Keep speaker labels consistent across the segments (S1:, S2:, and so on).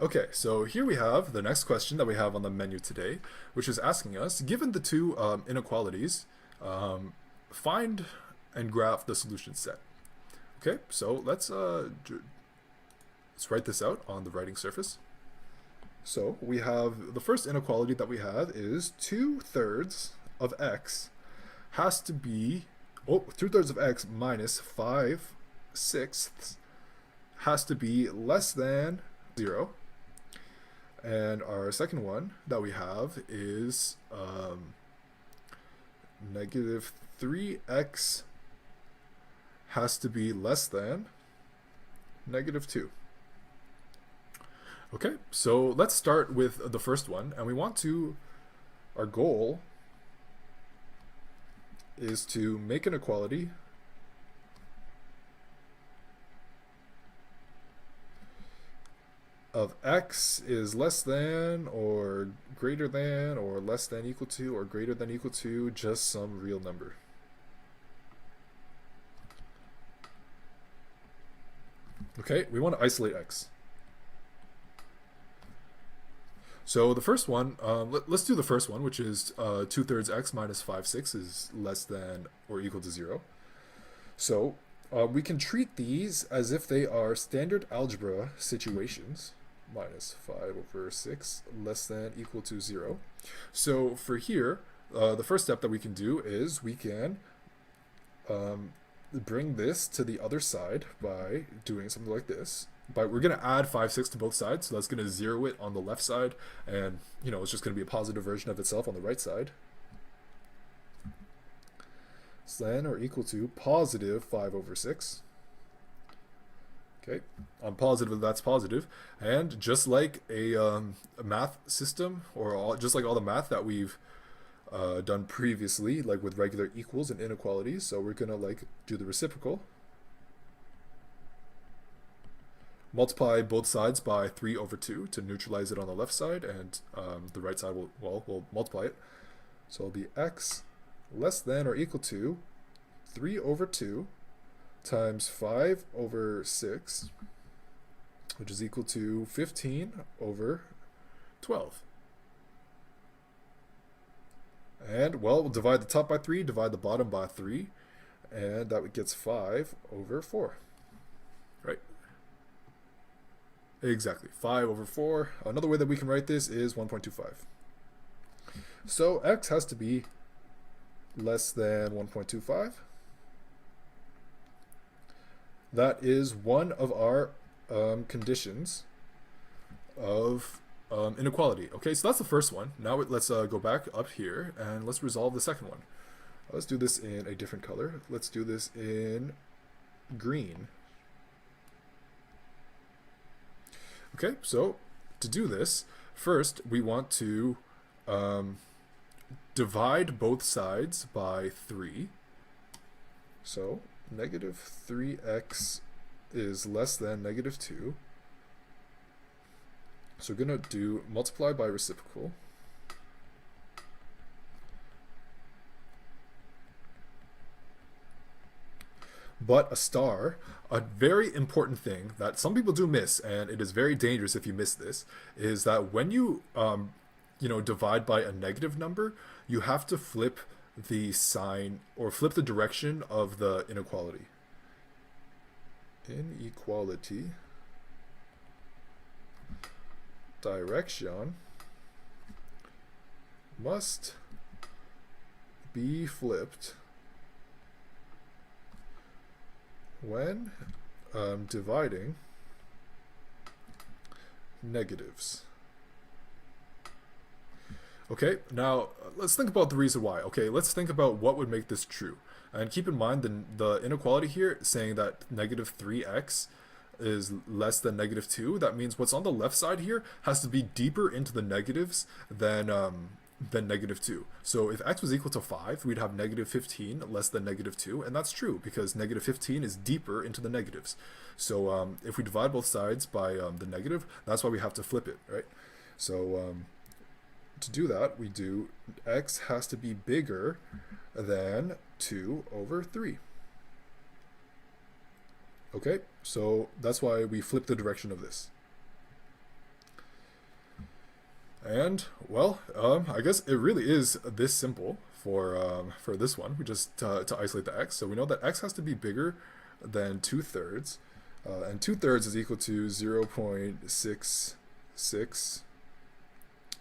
S1: Okay, so here we have the next question that we have on the menu today, which is asking us, given the two inequalities, find and graph the solution set. Okay, so let's write this out on the writing surface. So we have the first inequality that we have is 2/3 of x has to be, 2/3 of x minus 5/6 has to be less than 0. And our second one that we have is negative 3x has to be less than negative 2. Okay, so let's start with the first one, and we want to, our goal is to make an equality of x is less than or greater than or less than equal to or greater than equal to just some real number. Okay, we want to isolate x. So the first one, let's do the first one, which is 2/3 x minus 5/6 is less than or equal to 0. So we can treat these as if they are standard algebra situations. Minus 5/6 less than equal to 0. So for here, the first step that we can do is we can bring this to the other side by doing something like this. But we're going to add 5/6 to both sides, so that's going to 0 it on the left side, and it's just going to be a positive version of itself on the right side. Less than or equal to positive 5/6. Okay, I'm positive that that's positive, and just like a math system, or just like all the math that we've done previously, like with regular equals and inequalities, so we're gonna do the reciprocal. Multiply both sides by 3/2 to neutralize it on the left side, and the right side will multiply it. So it'll be x less than or equal to 3/2 times 5/6, which is equal to 15/12. And, well, we'll divide the top by 3, divide the bottom by 3, and that gets 5/4. Right? Exactly, 5/4. Another way that we can write this is 1.25. So x has to be less than 1.25. That is one of our conditions of inequality. Okay, so that's the first one. Now let's go back up here and let's resolve the second one. Let's do this in a different color. Let's do this in green. Okay, so to do this, first we want to divide both sides by 3. So negative 3x is less than negative 2. So we're going to do multiply by reciprocal. But a star, a very important thing that some people do miss, and it is very dangerous if you miss this, is that when you divide by a negative number, you have to flip the sign or flip the direction of the inequality. Inequality direction must be flipped when dividing negatives. Okay, now let's think about the reason why. Okay, let's think about what would make this true. And keep in mind the inequality here saying that negative 3x is less than negative 2. That means what's on the left side here has to be deeper into the negatives than negative 2. So if x was equal to 5, we'd have negative 15 less than negative 2, and that's true because negative 15 is deeper into the negatives. So if we divide both sides by the negative, that's why we have to flip it, right? So to do that, we do x has to be bigger than 2 over 3. Okay, so that's why we flip the direction of this. And, well, I guess it really is this simple for this one. We just, to isolate the x. So we know that x has to be bigger than 2/3. And 2/3 is equal to 0.66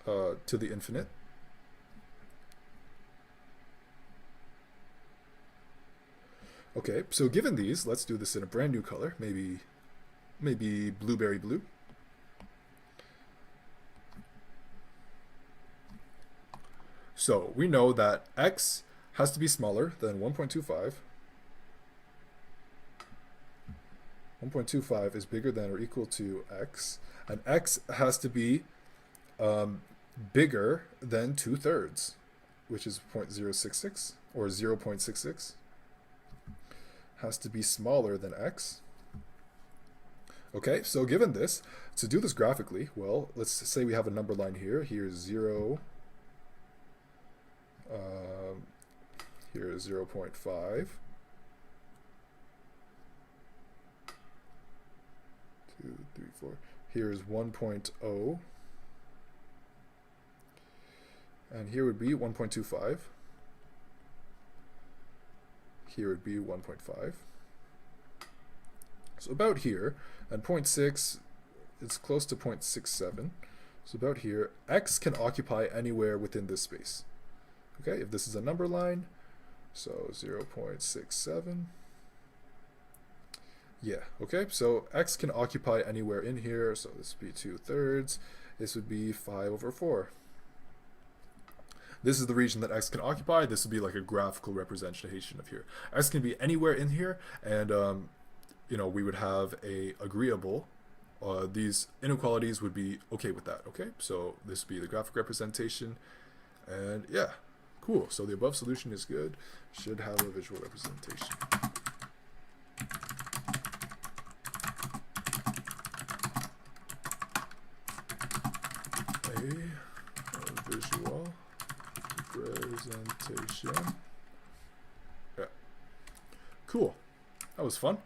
S1: to the infinite. Okay, so given these, let's do this in a brand new color, maybe blueberry blue. So we know that x has to be smaller than 1.25. 1.25 is bigger than or equal to x, and x has to be bigger than 2/3, which is 0.066 or 0.66. Has to be smaller than x. Okay, so given this, to do this graphically, well, let's say we have a number line here. Here's 0. Here is 0.5. 2, 3, 4. Here is 1.0. And here would be 1.25. Here would be 1.5. So about here, and 0.6, it's close to 0.67. So about here, x can occupy anywhere within this space. Okay, if this is a number line, so 0.67. Yeah, okay, so x can occupy anywhere in here, so this would be 2/3. This would be 5 over 4. This is the region that x can occupy. This would be like a graphical representation of here. X can be anywhere in here, and you know, we would have a agreeable. These inequalities would be okay with that. Okay, so this would be the graphic representation, and yeah, cool. So the above solution is good. Should have a visual representation. A visual representation. Yeah. Cool. That was fun.